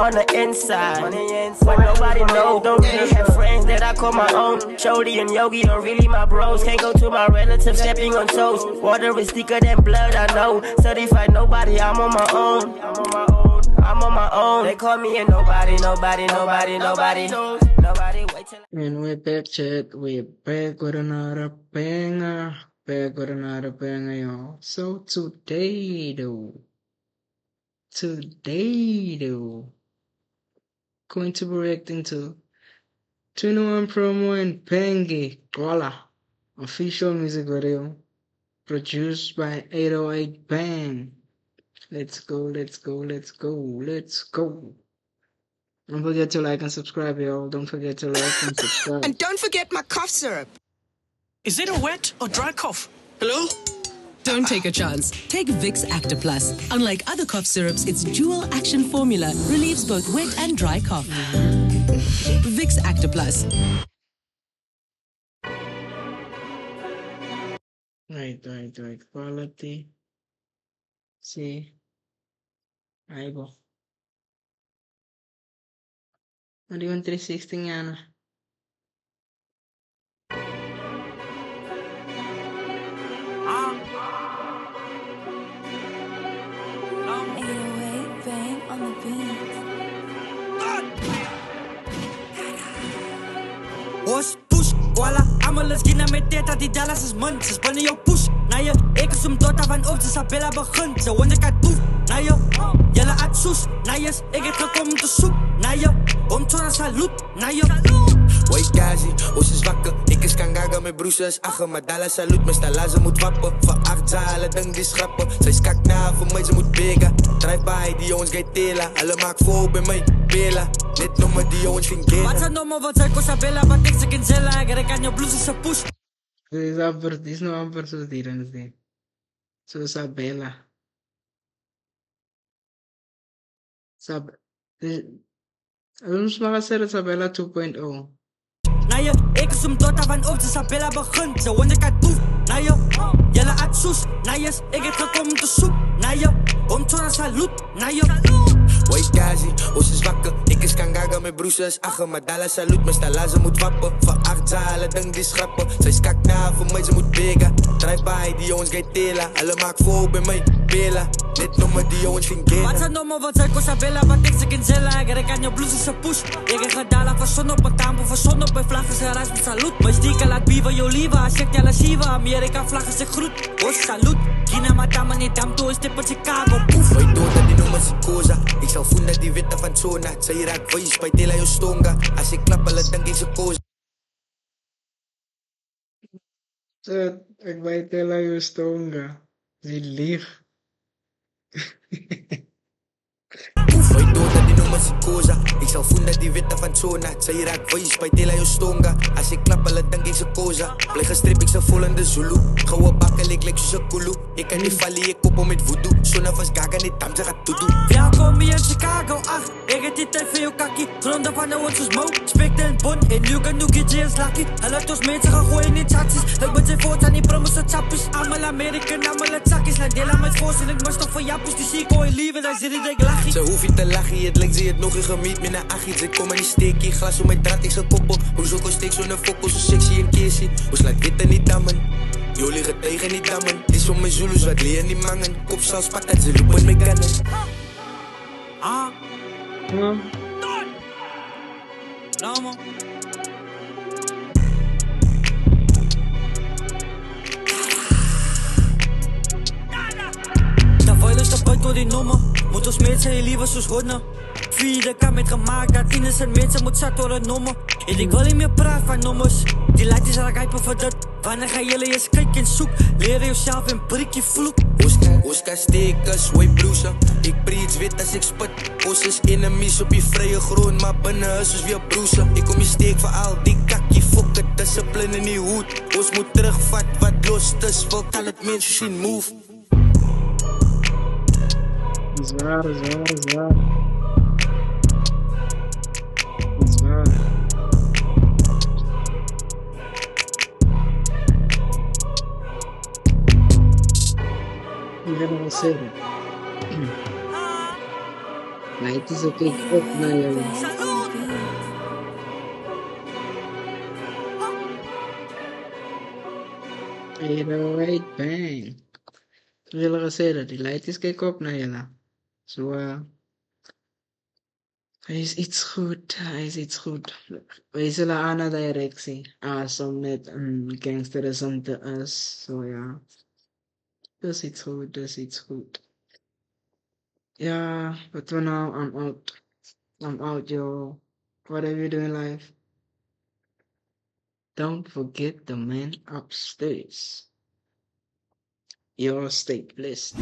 on the inside. When nobody knows, don't really have friends that I call my own. Shody and Yogi are really my bros. Can't go to my relatives stepping on toes. Water is thicker than blood, I know. Certified nobody, I'm on my own. I'm on my own. They call me a nobody. Nobody wait till. And we're back, chat. We're back with another banger. Y'all. So today, though, going to be reacting to 21 Promo and Pengi Koala official music video produced by 808 Bang. Let's go. Don't forget to like and subscribe, y'all. Don't forget to like and subscribe. And don't forget my cough syrup. Is it a wet or dry cough? Hello? Don't take a chance. Take Vicks Acta Plus. Unlike other cough syrups, its dual action formula relieves both wet and dry cough. Vicks Acta Plus. Wait. Quality. See. Ahí go. Not even 360 nga na. Bang on the beat. Was push, Koala, allemaal is gina met teta, die Dallas is munt. Ze spannen jou push, na je, ik is om tot van op, ze Sabella begint. Ze wonder kan toe, na je, jelle at soes, na je, ik heb gekomen te soep, na je, om tona salut, na je. Woi Kazi, ons is wakker. Ik is kangaga met broesjes achter. Maar Dallas salut, mijn stalaze moet wappen. Van 8 zalen, denk die schrappen. Zij is kak na, voor mij ze moet bega. Drive by, die jongens gaan tela. Alle maak voor bij mij, bela. Net nummer die jongens geen gela. Wat zijn nummer, wat zijn Sabella, wat ik ze kan zellen. Ik kan je blues is push. Dit is nog amper zo dieren die. Zo Sabella. Ons mag zeggen Sabella 2.0. Na je, ik is om tot van op, ze Sabella begint. Ze wonder kan toe, na je, jelle at soes, na je, ik heb gekomen te soep, na je, om tona salut, na je. Woi Kazi, ons is wakker. Ik is kangaga met broesjes achter. Maar Dallas salut, mijn stalaze moet wappen. Van 8 zalen, denk die schrappen. Zij is kak na, voor mij ze moet bega. Drive by, die jongens gaan tela. Alle maak voor bij mij, bela. Net nummer die jongens geen gela. Wat zijn nummer, wat zijn Sabella, wat ik ze kan zellen. Ik kan je blues is push. Ik heb gedaan van zon op een tambo, van zon op een vlag is een reis met salut. Mijn stieke laat biva, yo liva, check jelle siva. Amerika vlag is een groet, oh salut. Gina matama niet dam, toe is tip in Chicago, poef. Wij dood dat die nummer psychosa. Ik zal voelen die witte van zona. Zij raakt voice bij tela yo stonga. Als ik klap, alle denk ik ze koos. Ik bij tela yo stonga. Die lieg. Wij dood dat die nummer psychosa. Ik zal voelen die witte van zona. Zij raakt voice bij tela yo stonga. Als ik klap, alle denk ik ze koza. Blijf gestrip, ik ze vol in de Zulu. Gouwe bakken, ik lijk zo kulu. Ik kan niet vallen, ik koppel met voodoo. Zonna van gaga, niet tam, ze gaat toedoen. Welkom hier in Chicago, ach. Ik heb die tijd voor jou kakkie. Gronden van de ons mo. Spekt en bon. En nu kan Nuki James lucky. Hij laat ons mensen gaan gooien in taxis. Ik ben zijn voort aan die promos en chappies. Allemaal American, allemaal het zakjes. Laat delen met voors en ik moest toch voor jappies. Die zie ik hoor je liever, daar zit ik lachie. Ze hoef je te lachen, het lijkt ze het nog in gemiet met een achiet. Ik kom en die steek je glas om mijn draad, ik ze koppel. Hoezo kost steek zo'n fokkel, zo sexy en casey. Hoe slaat witte niet dammen? Jullie liggen tegen die dammen. Dit is om mijn Zulus, wat leer niet mangen. Kop zal spat en ze lopen met kannen. Nou man. De vuil is de buit door die nummer. Moet ons mensen heel liever zoals honden. Vierde kan met gemaakt dat innocent mensen moet zat door een nummer. En ik wil niet meer praten van nummers. Die lijkt is al rijpen voor dat. Wanneer gaan jullie eens kijken en zoek? Leren jezelf en prik je vloek. Oscar stekers, way blouse. Ik preach wit als ik sput. Ons is enemies op je vrije grond, maar binnen huis is weer broesen. Ik kom je steek voor al die kakkie fokken. Discipline in die hoed. Ons moet terugvat wat los is. Wil kan het mensen zien move. Zwaar. Ik ben al zeker. Light is a kick up na yun. Right, bang. Zoals je al zei, die light is kick op na yun. So, hij is iets goed. Hij is iets goed. Wij zullen aan de directie. Som net een gangsterism te us. So, ja. Dat is iets goed. Dat is iets goed. Yeah, but for now, I'm out. I'm out, yo. Whatever you do in life, don't forget the man upstairs. Your stay blessed.